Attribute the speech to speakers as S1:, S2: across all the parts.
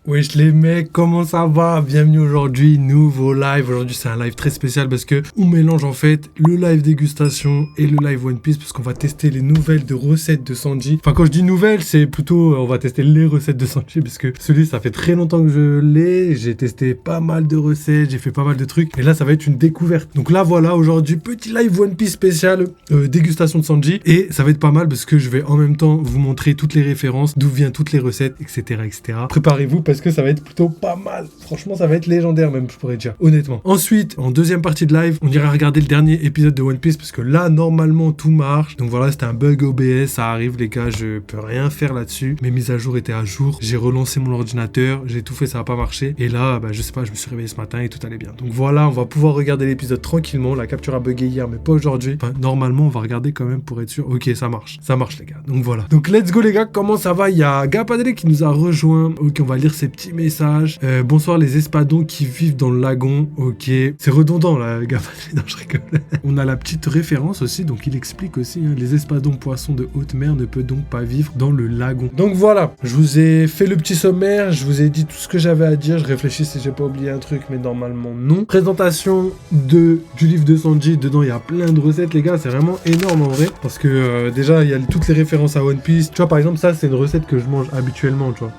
S1: Wesh les mecs, comment ça va? Bienvenue aujourd'hui, nouveau live. Aujourd'hui c'est un live très spécial parce que on mélange en fait le live dégustation et le live One Piece parce qu'on va tester les nouvelles de recettes de Sanji. Enfin quand je dis nouvelles, c'est plutôt on va tester les recettes de Sanji parce que celui ça fait très longtemps que je l'ai. J'ai testé pas mal de recettes, j'ai fait pas mal de trucs et là ça va être une découverte. Donc là voilà, aujourd'hui petit live One Piece spécial dégustation de Sanji et ça va être pas mal parce que je vais en même temps vous montrer toutes les références, d'où viennent toutes les recettes, etc. etc. Préparez-vous parce que ça va être plutôt pas mal. Franchement, ça va être légendaire même, je pourrais dire, honnêtement. Ensuite, en deuxième partie de live, on ira regarder le dernier épisode de One Piece parce que là, normalement, tout marche. Donc voilà, c'était un bug OBS, ça arrive les gars, je peux rien faire là-dessus. Mes mises à jour étaient à jour. J'ai relancé mon ordinateur, j'ai tout fait, ça n'a pas marché. Et là, je sais pas, je me suis réveillé ce matin et tout allait bien. Donc voilà, on va pouvoir regarder l'épisode tranquillement. La capture a bugué hier, mais pas aujourd'hui. Enfin, normalement, on va regarder quand même pour être sûr. Ok, ça marche les gars. Donc voilà. Donc let's go les gars, comment ça va? Il y a Gapadele qui nous a rejoint. Ok, on va lire ses petits message. Bonsoir les espadons qui vivent dans le lagon. Ok. C'est redondant là, gars. Non, je rigole. On a la petite référence aussi, donc il explique aussi, les espadons poissons de haute mer ne peuvent donc pas vivre dans le lagon. Donc voilà, je vous ai fait le petit sommaire, je vous ai dit tout ce que j'avais à dire, je réfléchis si j'ai pas oublié un truc, mais normalement non. Présentation du livre de Sanji, dedans il y a plein de recettes les gars, c'est vraiment énorme en vrai, parce que déjà il y a toutes les références à One Piece. Tu vois par exemple ça c'est une recette que je mange habituellement, tu vois.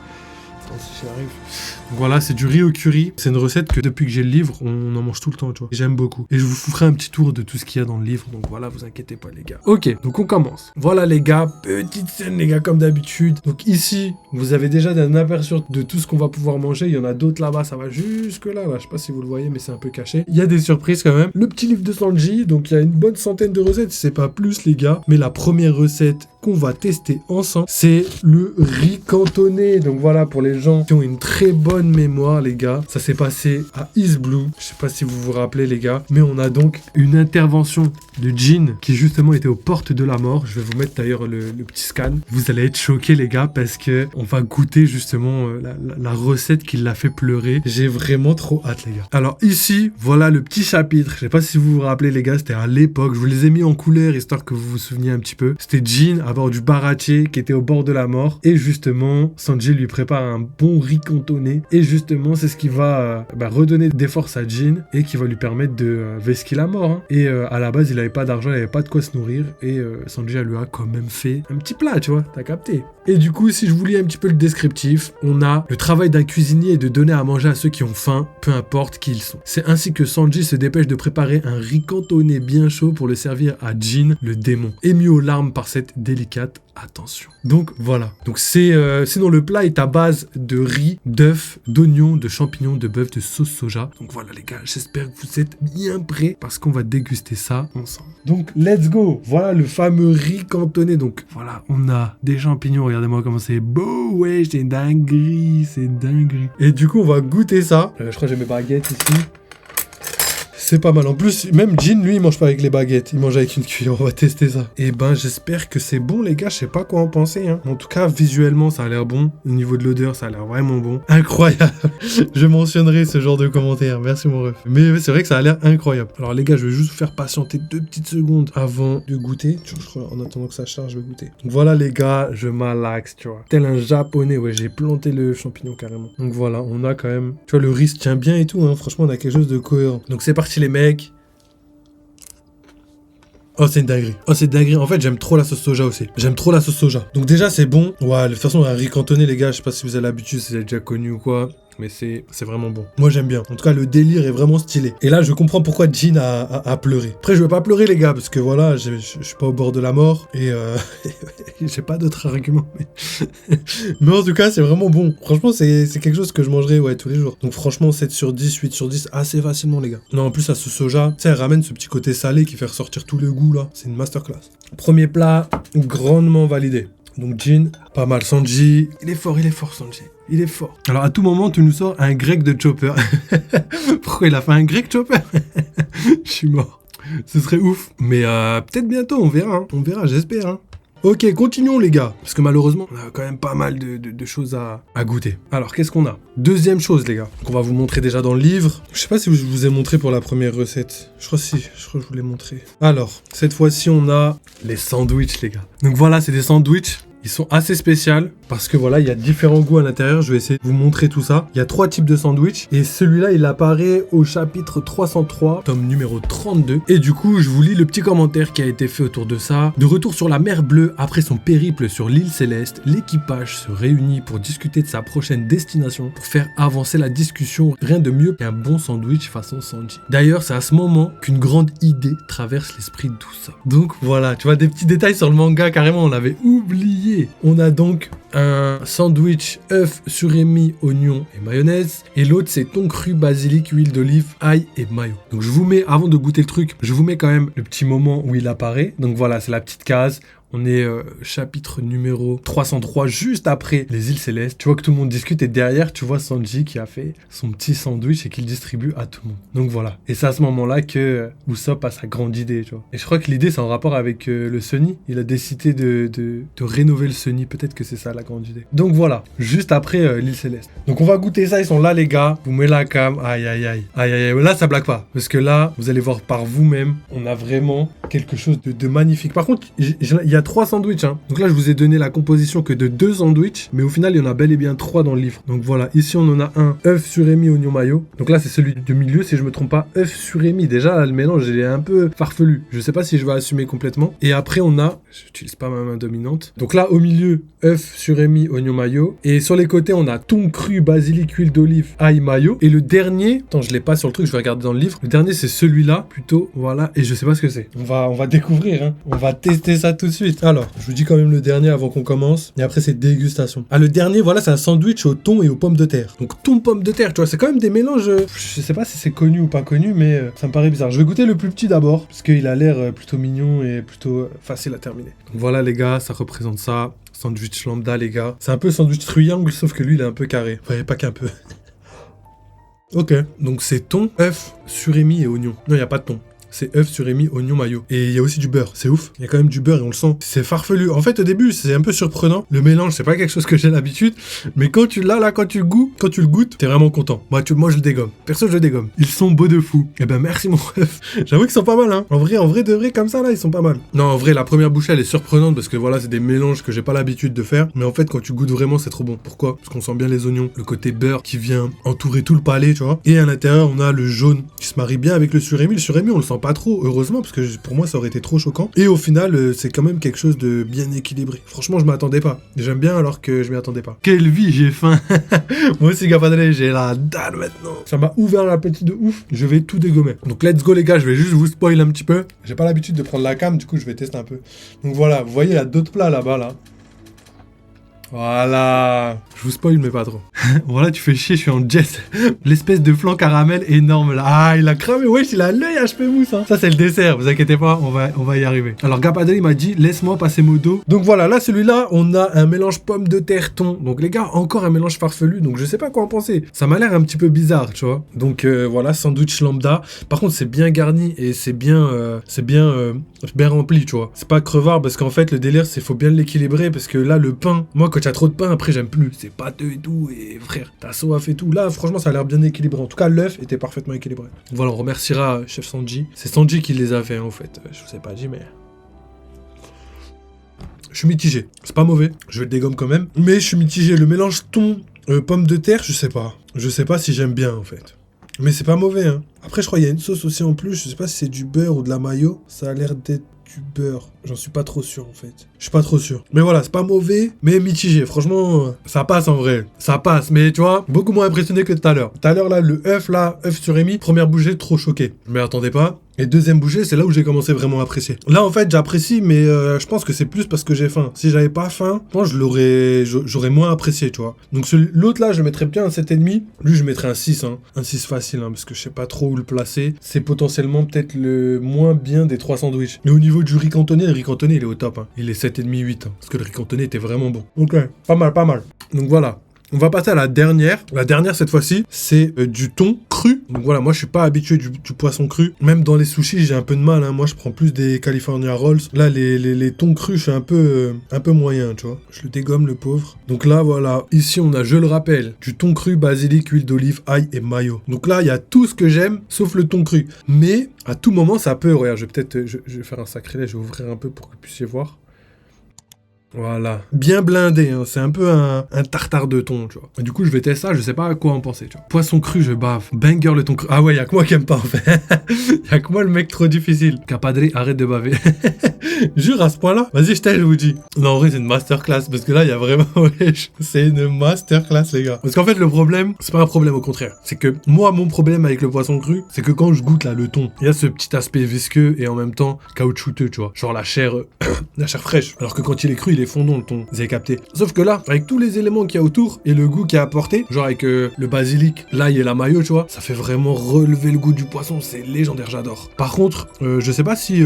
S1: Si j'y arrive. Donc voilà, c'est du riz au curry. C'est une recette que depuis que j'ai le livre, on en mange tout le temps, tu vois. J'aime beaucoup. Et je vous ferai un petit tour de tout ce qu'il y a dans le livre. Donc voilà, vous inquiétez pas les gars. Ok, donc on commence. Voilà les gars, petite scène les gars comme d'habitude. Donc ici, vous avez déjà un aperçu de tout ce qu'on va pouvoir manger. Il y en a d'autres là-bas, ça va jusque là. Je sais pas si vous le voyez, mais c'est un peu caché. Il y a des surprises quand même. Le petit livre de Sanji, donc il y a une bonne centaine de recettes, si c'est pas plus les gars. Mais la première recette qu'on va tester ensemble, c'est le riz cantonné. Donc voilà, pour les gens qui ont une très bonne mémoire les gars, ça s'est passé à East Blue, je sais pas si vous vous rappelez les gars, mais on a donc une intervention de Jin qui justement était aux portes de la mort. Je vais vous mettre d'ailleurs le petit scan, vous allez être choqués les gars parce que on va goûter justement la recette qui l'a fait pleurer. J'ai vraiment trop hâte les gars. Alors ici, voilà le petit chapitre, je sais pas si vous vous rappelez les gars, c'était à l'époque, je vous les ai mis en couleur histoire que vous vous souveniez un petit peu. C'était Jin à bord du barachier qui était au bord de la mort et justement Sanji lui prépare un bon riz cantonné et justement c'est ce qui va redonner des forces à Jin et qui va lui permettre de vesquer la mort et à la base il avait pas d'argent, il avait pas de quoi se nourrir et Sanji lui a quand même fait un petit plat, tu vois, t'as capté. Et du coup si je vous lis un petit peu le descriptif, on a le travail d'un cuisinier est de donner à manger à ceux qui ont faim, peu importe qui ils sont. C'est ainsi que Sanji se dépêche de préparer un riz cantonné bien chaud pour le servir à Jin, le démon, ému aux larmes par cette délicate attention. Donc voilà, donc sinon le plat est à base de riz, d'œufs, d'oignons, de champignons, de bœuf, de sauce soja. Donc voilà les gars, j'espère que vous êtes bien prêts parce qu'on va déguster ça ensemble. Donc let's go. Voilà le fameux riz cantonné. Donc voilà, on a des champignons, regardez-moi comment c'est beau, ouais, c'est une dinguerie, c'est une dinguerie. Et du coup on va goûter ça. Je crois que j'ai mes baguettes ici. C'est pas mal. En plus, même Jin, lui, il mange pas avec les baguettes. Il mange avec une cuillère. On va tester ça. Et j'espère que c'est bon, les gars. Je sais pas quoi en penser. En tout cas, visuellement, ça a l'air bon. Au niveau de l'odeur, ça a l'air vraiment bon. Incroyable. Je mentionnerai ce genre de commentaires. Merci, mon ref. Mais c'est vrai que ça a l'air incroyable. Alors, les gars, je vais juste vous faire patienter 2 petites secondes avant de goûter. Je crois, en attendant que ça charge, je vais goûter. Donc voilà, les gars, je malaxe, tu vois. Tel un japonais. Ouais, j'ai planté le champignon carrément. Donc voilà, on a quand même... Tu vois, le riz se tient bien et tout. Franchement, on a quelque chose de cohérent. Donc c'est parti les mecs. Oh c'est une dinguerie. Oh c'est une dinguerie. En fait j'aime trop la sauce soja aussi. J'aime trop la sauce soja. Donc déjà c'est bon. Ouais de toute façon un riz cantonné les gars, je sais pas si vous avez l'habitude, si vous avez déjà connu ou quoi. Mais c'est vraiment bon. Moi j'aime bien. En tout cas le délire est vraiment stylé. Et là je comprends pourquoi Jin a pleuré. Après je vais pas pleurer les gars parce que voilà je suis pas au bord de la mort et j'ai pas d'autres arguments. Mais en tout cas c'est vraiment bon. Franchement c'est quelque chose que je mangerais tous les jours. Donc franchement 7 sur 10, 8 sur 10 assez facilement les gars. Non en plus à ce soja, tu sais elle ramène ce petit côté salé qui fait ressortir tout le goût là. C'est une masterclass. Premier plat grandement validé. Donc Jin, pas mal. Sanji, il est fort Sanji. Il est fort. Alors à tout moment, tu nous sors un grec de Chopper. Pourquoi il a fait un grec Chopper? Je suis mort. Ce serait ouf. Mais peut-être bientôt, on verra. On verra, j'espère. Ok, continuons les gars. Parce que malheureusement, on a quand même pas mal de choses à goûter. Alors, qu'est-ce qu'on a? Deuxième chose les gars, qu'on va vous montrer déjà dans le livre. Je sais pas si je vous ai montré pour la première recette. Je crois que je vous l'ai montré. Alors, cette fois-ci, on a les sandwichs les gars. Donc voilà, c'est des sandwichs. Ils sont assez spéciaux. parce que voilà, il y a différents goûts à l'intérieur. Je vais essayer de vous montrer tout ça. Il y a 3 types de sandwich et celui-là, il apparaît au chapitre 303, tome numéro 32. Et du coup, je vous lis le petit commentaire qui a été fait autour de ça. De retour sur la mer Bleue, après son périple sur l'île Céleste, l'équipage se réunit pour discuter de sa prochaine destination, pour faire avancer la discussion. Rien de mieux qu'un bon sandwich façon Sanji. D'ailleurs, c'est à ce moment qu'une grande idée traverse l'esprit de tout ça. Donc voilà, tu vois, des petits détails sur le manga, carrément, on l'avait oublié. On a donc un sandwich œuf surémi, oignon et mayonnaise. Et l'autre, c'est thon cru, basilic, huile d'olive, ail et mayo. Donc je vous mets, avant de goûter le truc, je vous mets quand même le petit moment où il apparaît. Donc voilà, c'est la petite case. On est chapitre numéro 303, juste après les îles Célestes. Tu vois que tout le monde discute et derrière, tu vois Sanji qui a fait son petit sandwich et qu'il distribue à tout le monde. Donc voilà. Et c'est à ce moment-là que Usopp a sa grande idée, tu vois. Et je crois que l'idée, c'est en rapport avec le Sunny. Il a décidé de rénover le Sunny. Peut-être que c'est ça la grande idée. Donc voilà, juste après l'île Céleste. Donc on va goûter ça. Ils sont là, les gars. Vous mettez la cam. Aïe, aïe, aïe. Aïe, aïe, aïe. Là, ça blague pas. Parce que là, vous allez voir par vous-même, on a vraiment quelque chose de magnifique. Par contre, il y a 3 sandwichs. Hein. Donc là, je vous ai donné la composition que de 2 sandwichs, mais au final, il y en a bel et bien 3 dans le livre. Donc voilà, ici, on en a un œuf surémi, oignon mayo. Donc là, c'est celui du milieu, si je me trompe pas, œuf surémi. Déjà, là, le mélange, il est un peu farfelu. Je sais pas si je vais assumer complètement. Et après, on a, j'utilise pas ma main dominante. Donc là, au milieu, œuf surémi, oignon mayo. Et sur les côtés, on a thon cru, basilic, huile d'olive, ail, mayo. Et le dernier, attends, je l'ai pas sur le truc, je vais regarder dans le livre. Le dernier, c'est celui-là, plutôt, voilà. Et je sais pas ce que c'est. On va découvrir, hein. On va tester ça tout de suite. Alors, je vous dis quand même le dernier avant qu'on commence. Et après, c'est dégustation. Ah, le dernier, voilà, c'est un sandwich au thon et aux pommes de terre. Donc, thon, pommes de terre, tu vois, c'est quand même des mélanges. Je sais pas si c'est connu ou pas connu, mais ça me paraît bizarre. Je vais goûter le plus petit d'abord, parce qu'il a l'air plutôt mignon et plutôt facile à terminer. Donc, voilà, les gars, ça représente ça. Sandwich lambda, les gars. C'est un peu sandwich triangle, sauf que lui, il est un peu carré. Enfin, pas qu'un peu. Ok, donc c'est thon, œuf, surémi et oignon. Non, il n'y a pas de thon. C'est œuf surémi, oignon, mayo. Et il y a aussi du beurre, c'est ouf. Il y a quand même du beurre et on le sent. C'est farfelu. En fait, au début, c'est un peu surprenant. Le mélange, c'est pas quelque chose que j'ai l'habitude. Mais quand tu l'as, là, quand tu le goûtes, t'es vraiment content. Moi, je le dégomme. Perso, je le dégomme. Ils sont beaux de fou. Eh ben, merci, mon ref. J'avoue qu'ils sont pas mal, hein. En vrai de vrai, comme ça, là, ils sont pas mal. Non, en vrai, la première bouchée, elle est surprenante parce que voilà, c'est des mélanges que j'ai pas l'habitude de faire. Mais en fait, quand tu goûtes vraiment, c'est trop bon. Pourquoi? Parce qu'on sent bien les oignons, le côté beurre qui vient entourer tout le palais, tu vois. Et à l'intérieur, on a le jaune qui se marie bien avec le surémi. Le surémi, on le sent pas trop, heureusement, parce que pour moi ça aurait été trop choquant. Et au final, c'est quand même quelque chose de bien équilibré. Franchement, je m'attendais pas. J'aime bien alors que je m'y attendais pas. Quelle vie, j'ai faim. Moi aussi, Gapadale, j'ai la dalle maintenant. Ça m'a ouvert l'appétit de ouf. Je vais tout dégommer. Donc let's go, les gars, je vais juste vous spoil un petit peu. J'ai pas l'habitude de prendre la cam, du coup je vais tester un peu. Donc voilà, vous voyez, il y a d'autres plats là-bas, là. Voilà. Je vous spoil, mais pas trop. Voilà, tu fais chier, je suis en jet. L'espèce de flan caramel énorme là. Ah, il a cramé. Wesh, il a l'œil HP mousse. Hein. Ça, c'est le dessert. Vous inquiétez pas, on va y arriver. Alors, Gapadel, il m'a dit, laisse-moi passer mon dos. Donc voilà, là, celui-là, on a un mélange pomme de terre thon. Donc, les gars, encore un mélange farfelu. Donc, je sais pas quoi en penser. Ça m'a l'air un petit peu bizarre, tu vois. Donc, voilà, sandwich lambda. Par contre, c'est bien garni et c'est bien rempli, tu vois. C'est pas crevard parce qu'en fait, le délire, c'est faut bien l'équilibrer parce que là, le pain, moi, quand il y a trop de pain, après, j'aime plus. C'est pâteux et tout. Et frère, t'as soif et tout. Là, franchement, ça a l'air bien équilibré. En tout cas, l'œuf était parfaitement équilibré. Voilà, on remerciera Chef Sanji. C'est Sanji qui les a fait, hein, en fait. Je vous ai pas dit, mais... Je suis mitigé. C'est pas mauvais. Je le dégomme quand même. Mais je suis mitigé. Le mélange thon, pomme de terre, je sais pas. Je sais pas si j'aime bien, en fait. Mais c'est pas mauvais, hein. Après, je crois qu'il y a une sauce aussi en plus. Je sais pas si c'est du beurre ou de la mayo. Ça a l'air d'être du beurre. J'en suis pas trop sûr, en fait. Je suis pas trop sûr. Mais voilà, c'est pas mauvais, mais mitigé. Franchement, ça passe en vrai. Ça passe, mais tu vois, beaucoup moins impressionné que tout à l'heure. Tout à l'heure, là, le œuf surémi, première bouchée, trop choqué. Mais attendez pas. Et deuxième bouchée, c'est là où j'ai commencé vraiment à apprécier. Là, en fait, j'apprécie, mais je pense que c'est plus parce que j'ai faim. Si j'avais pas faim, je pense que j'aurais moins apprécié, tu vois. Donc l'autre là, je le mettrais bien un 7,5. Lui, je mettrais un 6, hein. Un 6 facile, hein, parce que je sais pas trop où le placer. C'est potentiellement peut-être le moins bien des 3 sandwichs. Mais au niveau du riz cantonné, le riz cantonné, il est au top, hein. Il est 7,5, 8, hein, parce que le riz cantonné était vraiment bon. Ok, pas mal, pas mal. Donc voilà. On va passer à la dernière. La dernière, cette fois-ci, c'est du thon cru. Donc voilà, moi, je suis pas habitué du poisson cru. Même dans les sushis, j'ai un peu de mal, hein. Moi, je prends plus des California Rolls. Là, les thons crus, je suis un peu moyen, tu vois. Je le dégomme, le pauvre. Donc là, voilà. Ici, on a, je le rappelle, du thon cru, basilic, huile d'olive, ail et mayo. Donc là, il y a tout ce que j'aime, sauf le thon cru. Mais, à tout moment, ça peut... Regarde, je vais faire un sacrilège, je vais ouvrir un peu pour que vous puissiez voir. Voilà. Bien blindé, hein. C'est un peu un tartare de thon, tu vois. Et du coup, je vais tester ça, je sais pas à quoi en penser, tu vois. Poisson cru, je bave. Banger le thon cru. Ah ouais, y'a que moi qui aime pas, en fait. Y'a que moi le mec trop difficile. Capadré, arrête de baver. Jure, à ce point-là. Vas-y, je vous dis. Non, en vrai, c'est une masterclass, parce que là, il y a vraiment, wesh. C'est une masterclass, les gars. Parce qu'en fait, le problème, c'est pas un problème, au contraire. C'est que moi, mon problème avec le poisson cru, c'est que quand je goûte, là, le thon, il y a ce petit aspect visqueux et en même temps caoutchouteux, tu vois. Genre la chair fraîche. Alors que quand il est cru, il est fondant, le thon. Vous avez capté. Sauf que là, avec tous les éléments qu'il y a autour et le goût qu'il y a apporté, genre avec le basilic, l'ail et la mayo, tu vois, ça fait vraiment relever le goût du poisson. C'est légendaire, j'adore. Par contre, je sais pas si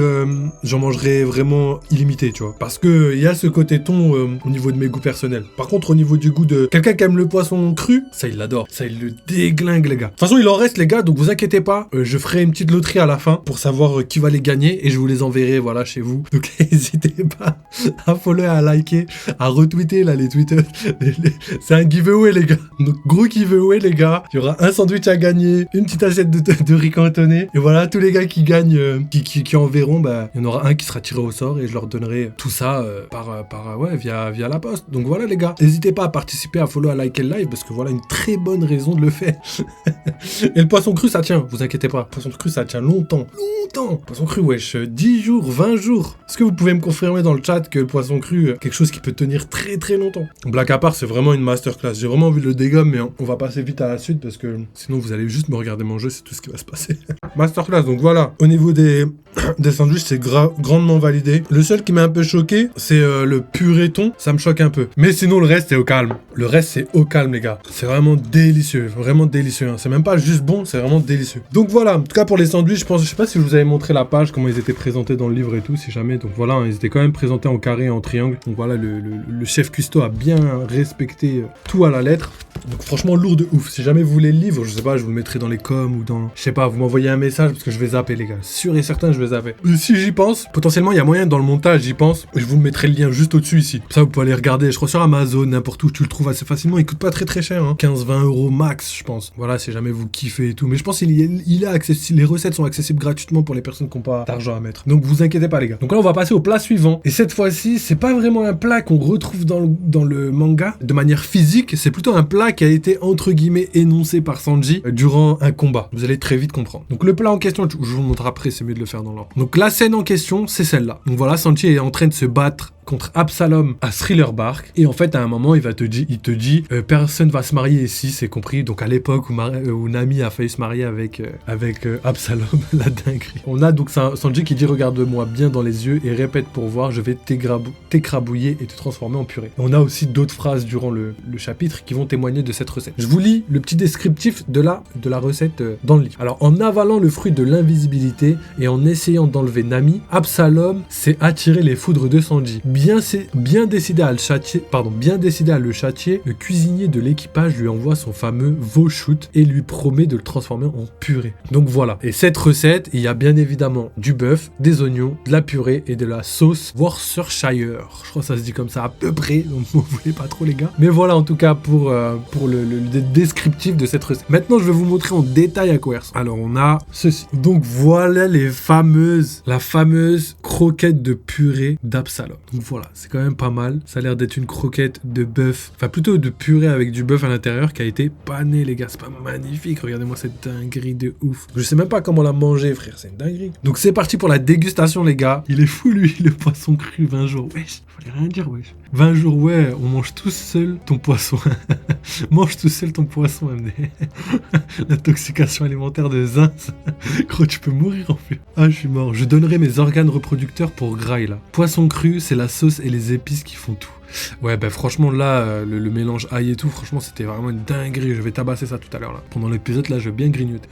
S1: j'en mangerai vraiment illimité, tu vois. Parce que il y a ce côté thon au niveau de mes goûts personnels. Par contre, au niveau du goût de quelqu'un qui aime le poisson cru, ça il l'adore. Ça il le déglingue, les gars. De toute façon, il en reste, les gars, donc vous inquiétez pas. Je ferai une petite loterie à la fin pour savoir qui va les gagner et je vous les enverrai, voilà, chez vous. Donc n'hésitez pas à follow, à liker, à retweeter là les tweets. C'est un giveaway, les gars. Donc gros giveaway, les gars. Il y aura un sandwich à gagner, une petite assiette de riz cantonné. Et voilà, tous les gars qui gagnent, qui enverront, bah, il y en aura un qui sera tiré au sort et je leur donnerai tout ça via la poste. Donc voilà, les gars. N'hésitez pas à participer, à follow, à liker le live parce que voilà une très bonne raison de le faire. Et le poisson cru, ça tient, vous inquiétez pas. Le poisson cru, ça tient longtemps. Poisson cru, wesh, 10 jours, 20 jours. Est-ce que vous pouvez me confirmer dans le chat que le poisson cru, quelque chose qui peut tenir très très longtemps? Blague à part, c'est vraiment une masterclass. J'ai vraiment envie de le dégommer, mais on va passer vite à la suite parce que sinon vous allez juste me regarder manger, c'est tout ce qui va se passer. Masterclass, donc voilà. Au niveau des sandwichs, c'est grandement validé. Le seul qui m'a un peu choqué, c'est le purée thon. Ça me choque un peu. Mais sinon, le reste, c'est au calme. Le reste, c'est au calme, les gars. C'est vraiment délicieux. Vraiment délicieux. Hein. C'est même pas juste bon, c'est vraiment délicieux. Donc voilà, en tout cas pour les sandwichs, je sais pas si je vous avais montré la page, comment ils étaient présentés dans le livre et tout, si jamais. Donc voilà, hein, ils étaient quand même présentés en carré et en triangle. Donc voilà, le chef cuistot a bien respecté tout à la lettre. Donc franchement, lourd de ouf. Si jamais vous voulez le livre, je sais pas, je vous le mettrai dans les coms ou dans... Je sais pas, vous m'envoyez un message parce que je vais zapper, les gars. Sûr et certain, je vais zapper. Si j'y pense, potentiellement, il y a moyen dans le montage, j'y pense. Je vous mettrai le lien juste au-dessus ici. Ça, vous pouvez aller regarder. Je crois sur Amazon, n'importe où, tu le trouves assez facilement. Il coûte pas très très cher, hein. 15-20 € max, je pense. Voilà, si jamais vous kiffez et tout. Mais je pense qu'il est accessible. Les recettes sont accessibles gratuitement pour les personnes qui n'ont pas d'argent à mettre. Donc vous inquiétez pas, les gars. Donc là, on va passer au plat suivant. Et cette fois-ci, c'est pas vraiment un plat qu'on retrouve dans le manga de manière physique. C'est plutôt un plat qui a été entre guillemets énoncé par Sanji durant un combat. Vous allez très vite comprendre. Donc le plat en question, je vous le montre après, c'est mieux de le faire dans l'ordre. Donc la scène en question, c'est celle-là. Donc voilà, Sanji est en train de se battre contre Absalom à Thriller Bark. Et en fait, à un moment, il te dit personne va se marier ici, c'est compris. Donc à l'époque où Nami a failli se marier avec Absalom, la dinguerie. On a donc Sanji qui dit regarde-moi bien dans les yeux et répète pour voir, je vais t'écrabouiller et te transformer en purée. On a aussi d'autres phrases durant le chapitre qui vont témoigner de cette recette. Je vous lis le petit descriptif de la recette dans le livre. Alors, en avalant le fruit de l'invisibilité et en essayant d'enlever Nami, Absalom s'est attiré les foudres de Sanji. Bien décidé à le châtier, le cuisinier de l'équipage lui envoie son fameux veau shoot et lui promet de le transformer en purée. Donc voilà. Et cette recette, il y a bien évidemment du bœuf, des oignons, de la purée et de la sauce Worcestershire. Je crois que ça se dit comme ça à peu près, donc vous voulez pas trop, les gars. Mais voilà, en tout cas pour le descriptif de cette recette. Maintenant, je vais vous montrer en détail à quoi elle ressemble. Alors, on a ceci. Donc voilà la fameuse croquette de purée d'Absalom. Donc voilà, c'est quand même pas mal. Ça a l'air d'être une croquette de bœuf, enfin plutôt de purée avec du bœuf à l'intérieur qui a été panée, les gars. C'est pas magnifique. Regardez-moi cette dinguerie de ouf. Je sais même pas comment la manger, frère. C'est une dinguerie. Donc c'est parti pour la dégustation, les gars. Il est fou, lui, le poisson cru 20 jours. Wesh, fallait rien dire, wesh. 20 jours, ouais, on mange tout seul ton poisson. Mange tout seul ton poisson, MD. L'intoxication alimentaire de Zin. Gros, tu peux mourir en fait. Ah, je suis mort. Je donnerai mes organes reproducteurs pour Grail, là. Poisson cru, c'est la sauce et les épices qui font tout. Ouais, bah franchement, là, le mélange ail et tout, franchement, c'était vraiment une dinguerie. Je vais tabasser ça tout à l'heure, là. Pendant l'épisode, là, je vais bien grignoter.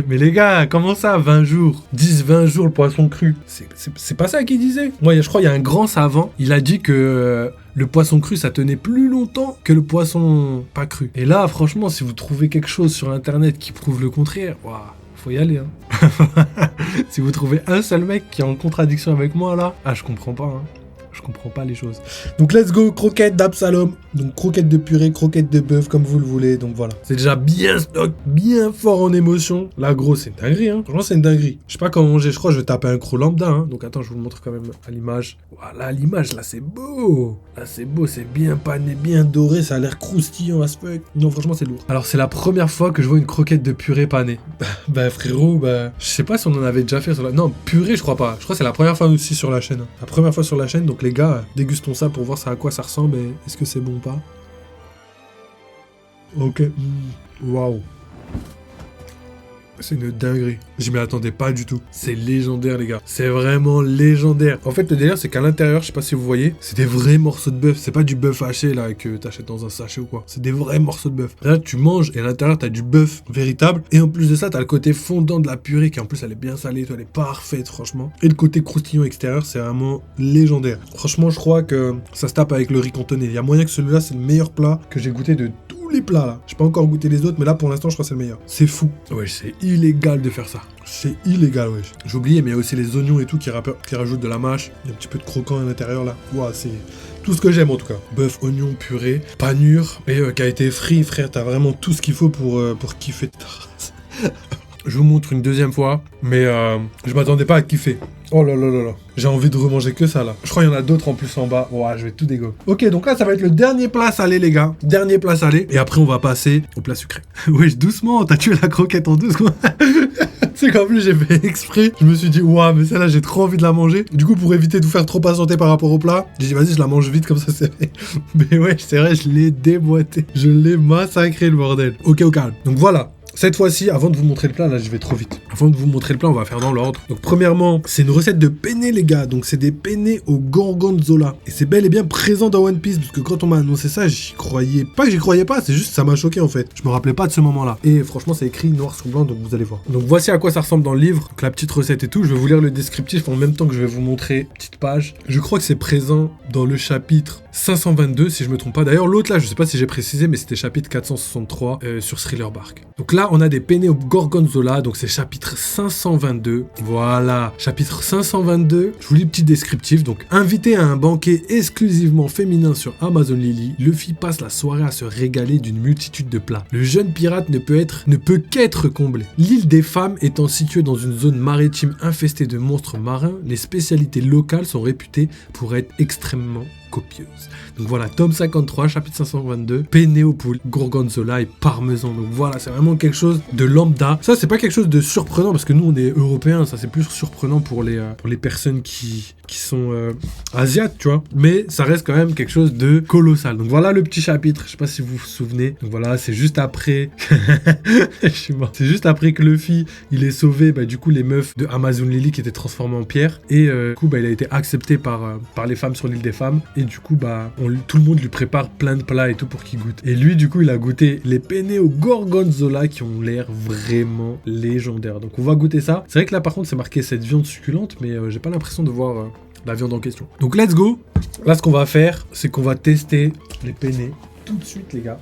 S1: Mais les gars, comment ça, 20 jours 10-20 jours, le poisson cru. C'est pas ça qu'il disait. Moi, je crois qu'il y a un grand savant, il a dit que... le poisson cru, ça tenait plus longtemps que le poisson pas cru. Et là, franchement, si vous trouvez quelque chose sur Internet qui prouve le contraire, waouh, faut y aller. Hein. Si vous trouvez un seul mec qui est en contradiction avec moi, là, je comprends pas. Hein. Je comprends pas les choses. Donc let's go, croquettes d'Absalom. Donc croquettes de purée, croquettes de bœuf, comme vous le voulez. Donc voilà. C'est déjà bien stock, bien fort en émotion. Là, gros, c'est une dinguerie, hein. Franchement, c'est une dinguerie. Je sais pas comment manger, je crois que je vais taper un croc lambda, hein. Donc attends, je vous le montre quand même à l'image. Voilà, l'image, là, c'est beau. Là, c'est beau, c'est bien pané, bien doré. Ça a l'air croustillant as fuck. Non, franchement, c'est lourd. Alors, c'est la première fois que je vois une croquette de purée panée. Bah, frérot, bah, je sais pas si on en avait déjà fait sur la... Non, purée, je crois pas. Je crois que c'est la première fois aussi sur la chaîne. Hein. La première fois sur la chaîne, donc les gars, dégustons ça pour voir ça à quoi ça ressemble et est-ce que c'est bon ou pas. Ok. Waouh. C'est une dinguerie. Je m'y attendais pas du tout. C'est légendaire, les gars. C'est vraiment légendaire. En fait, le délire, c'est qu'à l'intérieur, je sais pas si vous voyez, c'est des vrais morceaux de bœuf. C'est pas du bœuf haché, là, que t'achètes dans un sachet ou quoi. C'est des vrais morceaux de bœuf. Là, tu manges et à l'intérieur, t'as du bœuf véritable. Et en plus de ça, t'as le côté fondant de la purée qui, en plus, elle est bien salée. Elle est parfaite, franchement. Et le côté croustillant extérieur, c'est vraiment légendaire. Franchement, je crois que ça se tape avec le riz cantonné. Il y a moyen que celui-là, c'est le meilleur plat que j'ai goûté de tous les plats, là. J'ai pas encore goûté les autres, mais là, pour l'instant, je crois que c'est le meilleur. C'est fou. Ouais, c'est illégal de faire ça. C'est illégal, wesh. J'ai oublié, mais il y a aussi les oignons et tout qui rajoutent de la mâche. Il y a un petit peu de croquant à l'intérieur, là. Ouah, c'est tout ce que j'aime, en tout cas. Bœuf, oignon, purée, panure, et qui a été frit, frère. T'as vraiment tout ce qu'il faut pour kiffer ta race. Je vous montre une deuxième fois, mais je m'attendais pas à kiffer. Oh là là là là. J'ai envie de remanger que ça, là. Je crois qu'il y en a d'autres en plus en bas. Ouah, je vais tout dégo. Ok, donc là, ça va être le dernier plat salé, les gars. Dernier plat salé. Et après, on va passer au plat sucré. Wesh, doucement, t'as tué la croquette en 2 secondes. C'est qu'en plus, j'ai fait exprès. Je me suis dit, ouah, mais celle-là, j'ai trop envie de la manger. Du coup, pour éviter de vous faire trop patienter par rapport au plat, j'ai dit, vas-y, je la mange vite, comme ça, c'est fait. Mais ouais, c'est vrai, je l'ai déboîté. Je l'ai massacré, le bordel. Ok, au calme. Donc voilà. Cette fois-ci, avant de vous montrer le plat, là je vais trop vite. Avant de vous montrer le plat, on va faire dans l'ordre. Donc premièrement, c'est une recette de penne les gars. Donc c'est des penne au gorgonzola. Et c'est bel et bien présent dans One Piece. Parce que quand on m'a annoncé ça, j'y croyais pas que j'y croyais pas. C'est juste ça m'a choqué en fait. Je me rappelais pas de ce moment-là. Et franchement, c'est écrit noir sur blanc, donc vous allez voir. Donc voici à quoi ça ressemble dans le livre. Donc la petite recette et tout. Je vais vous lire le descriptif en même temps que je vais vous montrer une petite page. Je crois que c'est présent dans le chapitre 522 si je me trompe pas. D'ailleurs l'autre là, je sais pas si j'ai précisé, mais c'était chapitre 463 sur Thriller Bark. Donc là, on a des penne au gorgonzola, donc c'est chapitre 522. Voilà, chapitre 522. Je vous lis le petit descriptif. Donc, invité à un banquet exclusivement féminin sur Amazon Lily, Luffy passe la soirée à se régaler d'une multitude de plats. Le jeune pirate ne peut qu'être comblé. L'île des femmes étant située dans une zone maritime infestée de monstres marins, les spécialités locales sont réputées pour être extrêmement copieuse. Donc voilà, tome 53, chapitre 522, penne au poule, gorgonzola et parmesan. Donc voilà, c'est vraiment quelque chose de lambda. Ça, c'est pas quelque chose de surprenant parce que nous, on est européens. Ça, c'est plus surprenant pour les personnes qui sont asiates, tu vois. Mais ça reste quand même quelque chose de colossal. Donc voilà le petit chapitre. Je sais pas si vous vous souvenez. Donc voilà, c'est juste après. Je suis mort. C'est juste après que Luffy, il est sauvé, bah, du coup, les meufs de Amazon Lily qui étaient transformées en pierre. Et du coup, bah, il a été accepté par les femmes sur l'île des femmes. Et du coup, bah, tout le monde lui prépare plein de plats et tout pour qu'il goûte. Et lui, du coup, il a goûté les penne au gorgonzola qui ont l'air vraiment légendaires. Donc, on va goûter ça. C'est vrai que là, par contre, c'est marqué cette viande succulente, mais j'ai pas l'impression de voir la viande en question. Donc, let's go. Là, ce qu'on va faire, c'est qu'on va tester les penne tout de suite, les gars.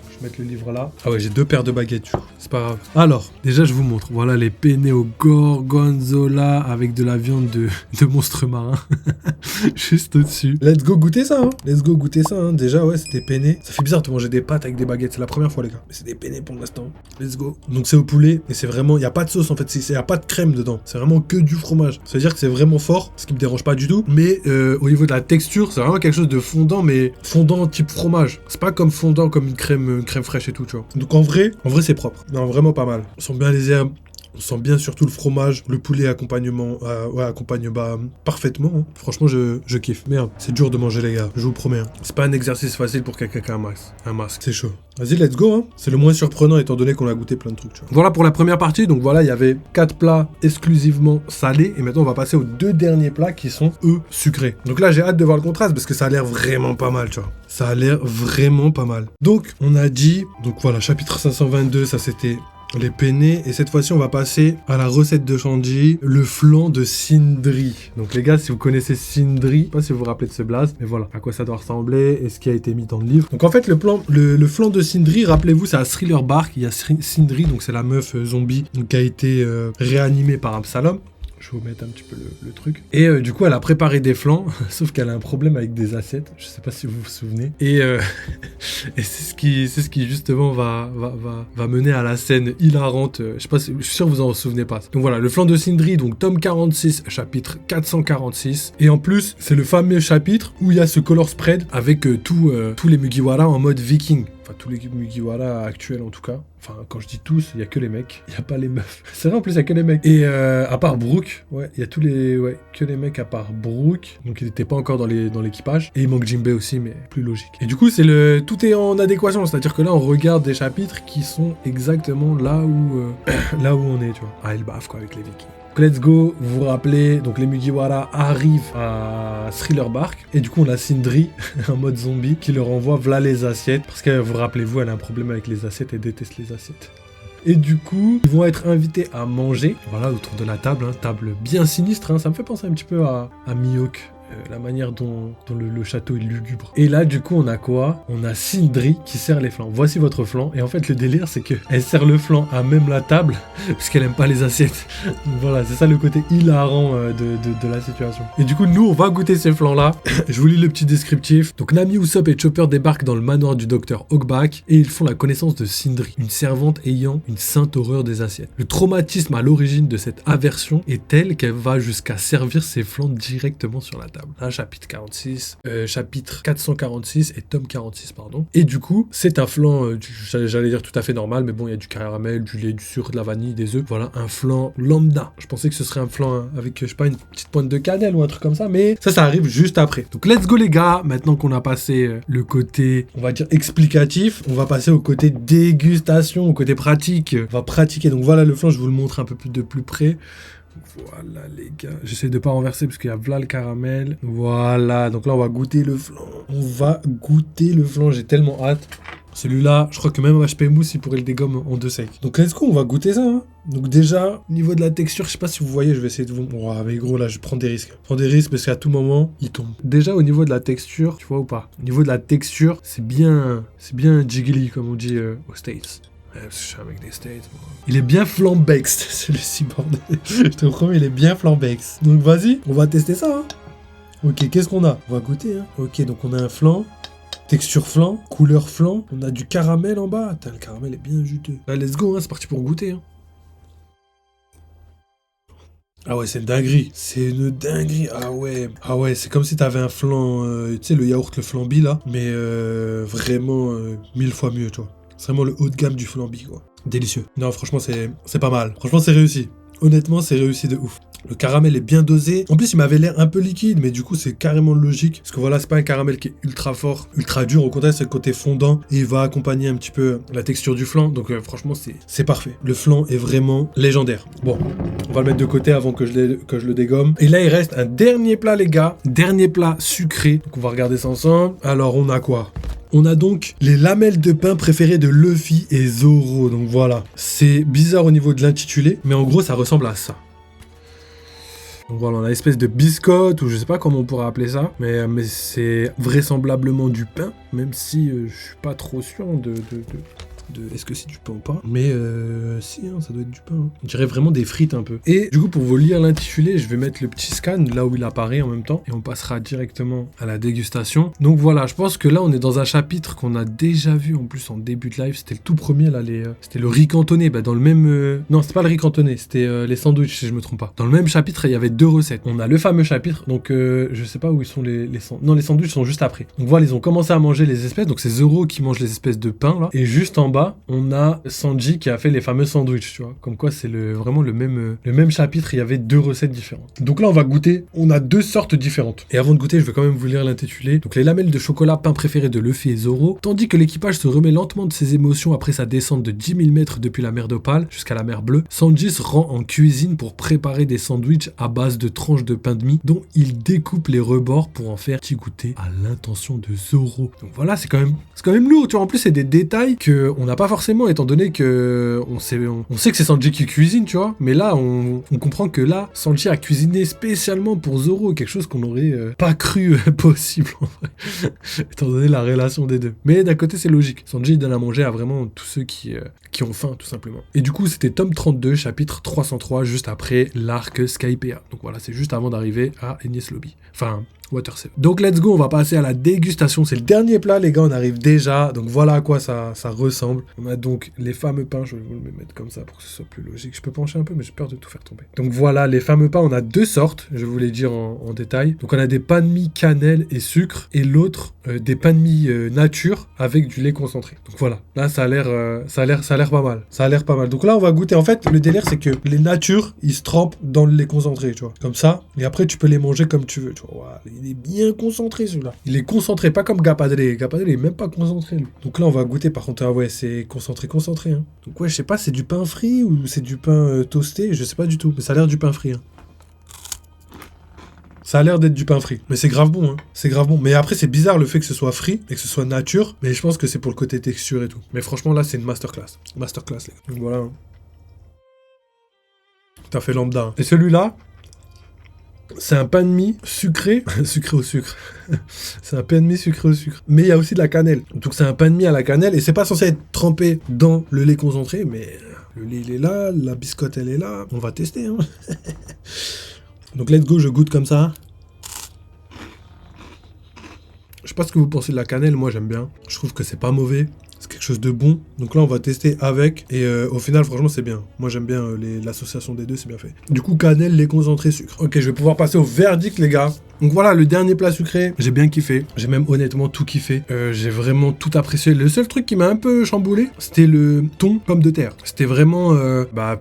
S1: Je vais mettre le livre là. Ah ouais, j'ai 2 paires de baguettes, du coup. C'est pas grave. Alors, déjà, je vous montre. Voilà les penne au gorgonzola avec de la viande de monstres marins. Juste au-dessus. Let's go goûter ça, hein. Let's go goûter ça, hein. Déjà, ouais, c'était penne. Ça fait bizarre de manger des pâtes avec des baguettes. C'est la première fois, les gars. Mais c'est des penne pour l'instant. Let's go. Donc, c'est au poulet. Et c'est vraiment... Il n'y a pas de sauce, en fait. Il n'y a pas de crème dedans. C'est vraiment que du fromage. Ça veut dire que c'est vraiment fort. Ce qui me dérange pas du tout. Mais au niveau de la texture, c'est vraiment quelque chose de fondant, mais fondant type fromage. C'est pas comme fondant comme une crème fraîche et tout, tu vois. Donc en vrai c'est propre. Non, vraiment pas mal. On sent bien les herbes. On sent bien surtout le fromage, le poulet accompagne parfaitement. Hein. Franchement, je kiffe. Merde, c'est dur de manger, les gars. Je vous promets. Hein. C'est pas un exercice facile pour quelqu'un qui a un masque. C'est chaud. Vas-y, let's go. Hein. C'est le moins surprenant étant donné qu'on a goûté plein de trucs. Tu vois. Voilà pour la première partie. Donc voilà, il y avait 4 plats exclusivement salés. Et maintenant, on va passer aux 2 derniers plats qui sont, eux, sucrés. Donc là, j'ai hâte de voir le contraste parce que ça a l'air vraiment pas mal, tu vois. Ça a l'air vraiment pas mal. Donc, on a dit... Donc voilà, chapitre 522, ça c'était... les penne, et cette fois-ci on va passer à la recette de Shanji, le flan de Sindri. Donc les gars, si vous connaissez Sindri, je sais pas si vous vous rappelez de ce blaze, mais voilà à quoi ça doit ressembler et ce qui a été mis dans le livre. Donc en fait le flan de Sindri, rappelez-vous, c'est à Thriller Bark, il y a Sindri, donc c'est la meuf zombie donc, qui a été réanimée par Absalom. Je vais vous mettre un petit peu le truc. Et du coup, elle a préparé des flancs, sauf qu'elle a un problème avec des assiettes. Je sais pas si vous vous souvenez. Et c'est ce qui justement va mener à la scène hilarante. Je sais pas si, je suis sûr que vous en souvenez pas. Donc voilà, le flanc de Sindri, donc tome 46, chapitre 446. Et en plus, c'est le fameux chapitre où il y a ce color spread avec tous les Mugiwara en mode viking. Enfin, tous les Mugiwara actuels en tout cas. Enfin, quand je dis tous, il y a que les mecs. Il y a pas les meufs. C'est vrai, en plus, il y a que les mecs. Et à part Brook, ouais, il y a que les mecs à part Brook. Donc, il n'était pas encore dans l'équipage. Et il manque Jinbei aussi, mais plus logique. Et du coup, tout est en adéquation. C'est-à-dire que là, on regarde des chapitres qui sont exactement là où on est, tu vois. À Elbaf, quoi, avec les Vikings. Let's go, vous vous rappelez, donc les Mugiwara arrivent à Thriller Bark, et du coup on a Sindri, en mode zombie, qui leur envoie v'là les assiettes, parce que vous rappelez-vous, elle a un problème avec les assiettes, elle déteste les assiettes. Et du coup, ils vont être invités à manger, voilà, autour de la table, hein, table bien sinistre, hein, ça me fait penser un petit peu à Mihawk. La manière dont le château est lugubre. Et là, du coup, on a quoi? On a Sindri qui sert les flancs. Voici votre flanc. Et en fait, le délire, c'est qu'elle sert le flanc à même la table, parce qu'elle aime pas les assiettes. Donc voilà, c'est ça le côté hilarant de la situation. Et du coup, nous, on va goûter ces flancs-là. Je vous lis le petit descriptif. Donc, Nami, Usopp et Chopper débarquent dans le manoir du docteur Hawkback, et ils font la connaissance de Sindri, une servante ayant une sainte horreur des assiettes. Le traumatisme à l'origine de cette aversion est tel qu'elle va jusqu'à servir ses flancs directement sur la table. Là, chapitre 46, chapitre 446 et tome 46, pardon. Et du coup, c'est un flan, j'allais dire tout à fait normal, mais bon, il y a du caramel, du lait, du sucre, de la vanille, des œufs. Voilà, un flan lambda. Je pensais que ce serait un flan avec, je sais pas, une petite pointe de cannelle ou un truc comme ça, mais ça arrive juste après. Donc, let's go les gars. Maintenant qu'on a passé le côté, on va dire, explicatif, on va passer au côté dégustation, au côté pratique. On va pratiquer. Donc, voilà le flan, je vous le montre un peu plus de plus près. Voilà les gars, j'essaie de pas renverser parce qu'il y a là le caramel. Voilà, donc là on va goûter le flan. J'ai tellement hâte. Celui-là, je crois que même HP Mousse, il pourrait le dégommer en 2 secs. Donc let's go, on va goûter ça. Hein. Donc déjà, au niveau de la texture, je sais pas si vous voyez, je vais essayer de vous... Oh, mais gros, là, je prends des risques. Je prends des risques parce qu'à tout moment, il tombe. Déjà, au niveau de la texture, tu vois ou pas? Au niveau de la texture, c'est bien jiggly, comme on dit aux States. Parce que je suis avec des States. Moi. Il est bien flambex, celui-ci, bordel. Je te promets, il est bien flambex. Donc vas-y, on va tester ça. Hein. Ok, qu'est-ce qu'on a? On va goûter. Hein. Ok, donc on a un flan. Texture flan, couleur flan. On a du caramel en bas. Attends, le caramel est bien juteux. Là, let's go, hein, c'est parti pour goûter. Hein. Ah ouais, c'est une dinguerie. C'est une dinguerie. Ah ouais, c'est comme si t'avais un flan, tu sais, le yaourt, le flambi, là. Mais vraiment 1000 fois mieux, tu vois. C'est vraiment le haut de gamme du flambi, quoi. Délicieux. Non, franchement, c'est pas mal. Franchement, c'est réussi. Honnêtement, c'est réussi de ouf. Le caramel est bien dosé. En plus, il m'avait l'air un peu liquide, mais du coup, c'est carrément logique. Parce que voilà, c'est pas un caramel qui est ultra fort, ultra dur. Au contraire, c'est le côté fondant. Et il va accompagner un petit peu la texture du flan. Donc, franchement, c'est parfait. Le flan est vraiment légendaire. Bon, on va le mettre de côté avant que je le dégomme. Et là, il reste un dernier plat, les gars. Dernier plat sucré. Donc, on va regarder ça ensemble. Alors, on a quoi ? On a donc les lamelles de pain préférées de Luffy et Zoro. Donc voilà, c'est bizarre au niveau de l'intitulé, mais en gros, ça ressemble à ça. Donc voilà, on a une espèce de biscotte, ou je sais pas comment on pourrait appeler ça, mais c'est vraisemblablement du pain, même si je suis pas trop sûr de est-ce que c'est du pain ou pas, mais si, hein, ça doit être du pain. Hein. On dirait vraiment des frites un peu. Et du coup, pour vous lire l'intitulé, je vais mettre le petit scan là où il apparaît en même temps, et on passera directement à la dégustation. Donc voilà, je pense que là, on est dans un chapitre qu'on a déjà vu en plus en début de live. C'était le tout premier là, c'était le riz cantonné. Bah, dans le même, non, c'était pas le riz cantonné, c'était les sandwichs si je me trompe pas. Dans le même chapitre, il y avait 2 recettes. On a le fameux chapitre, donc je sais pas où ils sont non, les sandwichs sont juste après. Donc voilà, ils ont commencé à manger les espèces. Donc c'est Zoro qui mange les espèces de pain là, et juste en bas, on a Sanji qui a fait les fameux sandwichs, tu vois. Comme quoi, c'est vraiment le même chapitre, il y avait 2 recettes différentes. Donc là, on va goûter, on a 2 sortes différentes. Et avant de goûter, je vais quand même vous lire l'intitulé. Donc les lamelles de chocolat, pain préféré de Luffy et Zoro. Tandis que l'équipage se remet lentement de ses émotions après sa descente de 10 000 mètres depuis la mer d'Opale jusqu'à la mer Bleue, Sanji se rend en cuisine pour préparer des sandwichs à base de tranches de pain de mie dont il découpe les rebords pour en faire petit goûter à l'intention de Zoro. Donc voilà, c'est quand même lourd, tu vois. En plus, c'est des détails qu'on n'a pas forcément, étant donné que on sait que c'est Sanji qui cuisine, tu vois. Mais là, on comprend que là, Sanji a cuisiné spécialement pour Zoro, quelque chose qu'on n'aurait pas cru possible, en vrai, étant donné la relation des deux. Mais d'un côté, c'est logique. Sanji donne à manger à vraiment tous ceux qui ont faim, tout simplement. Et du coup, c'était tome 32, chapitre 303, juste après l'arc Skypiea. Donc voilà, c'est juste avant d'arriver à Enies Lobby. Enfin, Water 7. Donc let's go, on va passer à la dégustation. C'est le dernier plat, les gars, on arrive déjà. Donc voilà à quoi ça ressemble. On a donc les fameux pains, je vais vous le mettre comme ça pour que ce soit plus logique. Je peux pencher un peu, mais j'ai peur de tout faire tomber. Donc voilà, les fameux pains, on a deux sortes, je vais vous les dire en détail. Donc on a des pains de mie cannelle et sucre, et l'autre, des pains de mie nature avec du lait concentré. Donc voilà, là ça a l'air pas mal. Ça a l'air pas mal. Donc là, on va goûter. En fait, le délire, c'est que les natures, ils se trempent dans le lait concentré, tu vois. Comme ça, et après, tu peux les manger comme tu veux, tu vois. Voilà. Il est bien concentré celui-là. Il est concentré, pas comme Gapadre. Gapadre, il est même pas concentré lui. Donc là, on va goûter. Par contre, ah ouais, c'est concentré. Hein. Donc ouais, je sais pas, c'est du pain frit ou c'est du pain toasté. Je sais pas du tout, mais ça a l'air du pain frit. Hein. Ça a l'air d'être du pain frit. Mais c'est grave bon, hein. C'est grave bon. Mais après, c'est bizarre le fait que ce soit frit et que ce soit nature. Mais je pense que c'est pour le côté texture et tout. Mais franchement, là, c'est une masterclass. Masterclass, les gars. Donc voilà. Hein. T'as fait lambda. Hein. Et celui-là, c'est un pain de mie sucré. Sucré au sucre. C'est un pain de mie sucré au sucre. Mais il y a aussi de la cannelle. Donc c'est un pain de mie à la cannelle. Et c'est pas censé être trempé dans le lait concentré. Mais le lait, il est là. La biscotte, elle est là. On va tester, hein. Donc let's go, je goûte comme ça. Je sais pas ce que vous pensez de la cannelle, moi j'aime bien. Je trouve que c'est pas mauvais. C'est quelque chose de bon. Donc là, on va tester avec. Et au final, franchement, c'est bien. Moi, j'aime bien l'association des deux, c'est bien fait. Du coup, cannelle, lait concentré, sucre. Ok, je vais pouvoir passer au verdict, les gars. Donc voilà, le dernier plat sucré. J'ai bien kiffé. J'ai même honnêtement tout kiffé. J'ai vraiment tout apprécié. Le seul truc qui m'a un peu chamboulé, c'était le thon pomme de terre. C'était vraiment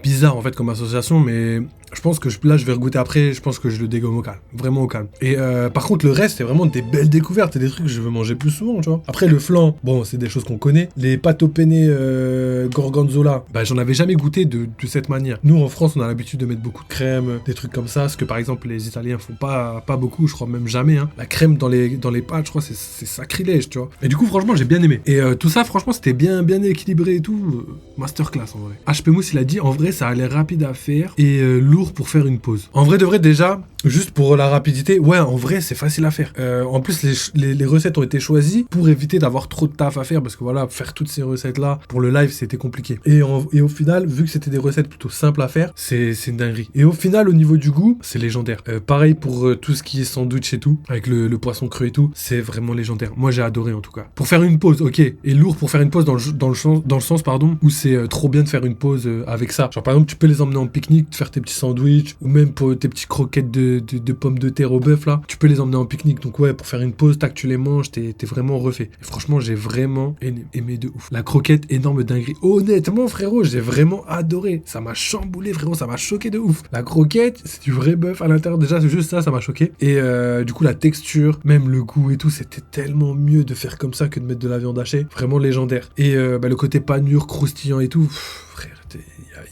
S1: bizarre, en fait, comme association, mais... Je pense que là, je vais regoûter après. Je pense que je le dégomme au calme. Vraiment au calme. Et par contre, le reste, c'est vraiment des belles découvertes et des trucs que je veux manger plus souvent, tu vois. Après, le flan, bon, c'est des choses qu'on connaît. Les pâtes au penne gorgonzola, j'en avais jamais goûté de cette manière. Nous, en France, on a l'habitude de mettre beaucoup de crème, des trucs comme ça. Ce que, par exemple, les Italiens font pas beaucoup, je crois même jamais. Hein. La crème dans les pâtes, je crois, c'est sacrilège, tu vois. Et du coup, franchement, j'ai bien aimé. Et tout ça, franchement, c'était bien équilibré et tout. Masterclass, en vrai. HP Mousse, il a dit, en vrai, ça a l'air rapide à faire et lourd pour faire une pause. En vrai de vrai, déjà, juste pour la rapidité, ouais, en vrai, c'est facile à faire. En plus, les recettes ont été choisies pour éviter d'avoir trop de taf à faire, parce que voilà, faire toutes ces recettes-là, pour le live, c'était compliqué. Et au final, vu que c'était des recettes plutôt simples à faire, c'est une dinguerie. Et au final, au niveau du goût, c'est légendaire. Pareil pour tout ce qui est sandwich et tout, avec le poisson cru et tout, c'est vraiment légendaire. Moi, j'ai adoré, en tout cas. Pour faire une pause, ok, et lourd pour faire une pause dans le sens, pardon, où c'est trop bien de faire une pause avec ça. Genre, par exemple, tu peux les emmener en pique-nique, faire tes petits sandwichs, ou même pour tes petites croquettes de pommes de terre au bœuf, là, tu peux les emmener en pique-nique. Donc ouais, pour faire une pause, tac, tu les manges, t'es vraiment refait. Et franchement, j'ai vraiment aimé de ouf. La croquette, énorme dinguerie. Honnêtement, frérot, j'ai vraiment adoré. Ça m'a chamboulé, frérot, ça m'a choqué de ouf. La croquette, c'est du vrai bœuf à l'intérieur. Déjà, c'est juste ça m'a choqué. Et du coup, la texture, même le goût et tout, c'était tellement mieux de faire comme ça que de mettre de la viande hachée. Vraiment légendaire. Et le côté panure, croustillant et tout, frère,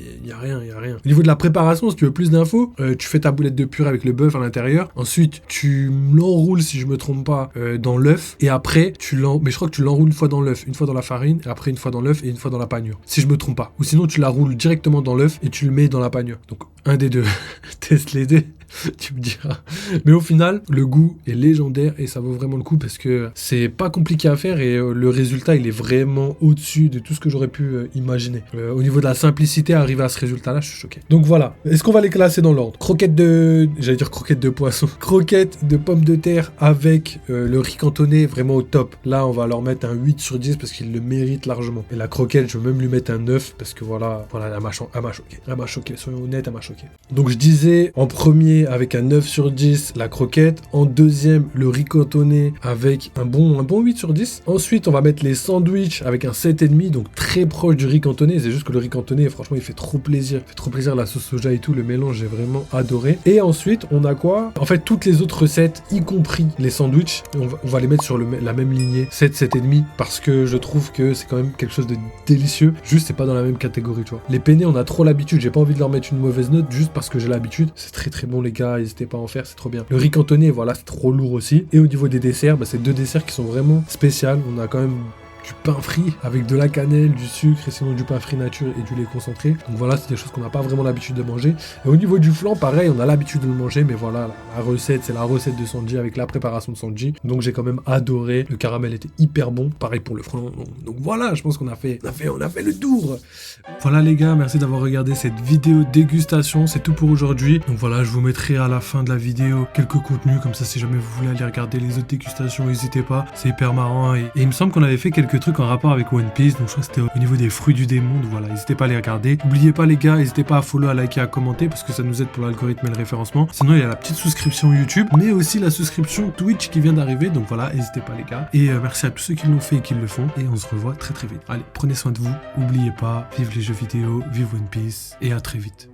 S1: il y a rien. Au niveau de la préparation, si tu veux plus d'infos, tu fais ta boulette de purée avec le bœuf à l'intérieur. Ensuite, tu l'enroules, si je me trompe pas, dans l'œuf. Et après, mais je crois que tu l'enroules une fois dans l'œuf, une fois dans la farine, et après une fois dans l'œuf et une fois dans la panure. Si je me trompe pas. Ou sinon, tu la roules directement dans l'œuf et tu le mets dans la panure. Donc, un des deux. Teste les deux. Tu me diras. Mais au final, le goût est légendaire et ça vaut vraiment le coup parce que c'est pas compliqué à faire et le résultat, il est vraiment au-dessus de tout ce que j'aurais pu imaginer. Au niveau de la simplicité, arriver à ce résultat-là, je suis choqué. Donc voilà. Est-ce qu'on va les classer dans l'ordre? Croquettes de poisson. Croquettes de pommes de terre avec le riz cantonné, vraiment au top. Là, on va leur mettre un 8 sur 10 parce qu'ils le méritent largement. Et la croquette, je vais même lui mettre un 9 parce que voilà, elle m'a choqué. Elle m'a choqué. Soyons honnêtes, elle m'a choqué. Donc je disais en premier avec un 9 sur 10 la croquette, en deuxième le riz cantonné avec un bon 8 sur 10. Ensuite on va mettre les sandwichs avec un 7,5, donc très proche du riz cantonné. C'est juste que le riz cantonné, franchement, il fait trop plaisir. La sauce soja et tout, le mélange, j'ai vraiment adoré. Et ensuite on a quoi? En fait, toutes les autres recettes, y compris les sandwichs, on va les mettre sur la même lignée, 7,5, parce que je trouve que c'est quand même quelque chose de délicieux. Juste, c'est pas dans la même catégorie, tu vois. Les penne, on a trop l'habitude, j'ai pas envie de leur mettre une mauvaise note juste parce que j'ai l'habitude. C'est très très bon, les gars, n'hésitez pas à en faire, c'est trop bien. Le riz cantonné, voilà, c'est trop lourd aussi. Et au niveau des desserts, c'est deux desserts qui sont vraiment spéciaux. On a quand même du pain frit avec de la cannelle, du sucre et sinon du pain frit nature et du lait concentré. Donc voilà, c'est des choses qu'on n'a pas vraiment l'habitude de manger. Et au niveau du flan, pareil, on a l'habitude de le manger, mais voilà, la recette, c'est la recette de Sanji avec la préparation de Sanji. Donc j'ai quand même adoré. Le caramel était hyper bon. Pareil pour le flan. Donc voilà, je pense qu'on a fait le tour. Voilà les gars, merci d'avoir regardé cette vidéo dégustation. C'est tout pour aujourd'hui. Donc voilà, je vous mettrai à la fin de la vidéo quelques contenus. Comme ça, si jamais vous voulez aller regarder les autres dégustations, n'hésitez pas. C'est hyper marrant. Et il me semble qu'on avait fait quelques trucs en rapport avec One Piece. Donc je crois que c'était au niveau des fruits du démon. Donc voilà, n'hésitez pas à les regarder. N'oubliez pas les gars, n'hésitez pas à follow, à liker, à commenter parce que ça nous aide pour l'algorithme et le référencement. Sinon, il y a la petite souscription YouTube, mais aussi la souscription Twitch qui vient d'arriver. Donc voilà, n'hésitez pas les gars. Et merci à tous ceux qui l'ont fait et qui le font. Et on se revoit très très vite. Allez, prenez soin de vous. N'oubliez pas, vive les jeux vidéo, vive One Piece et à très vite.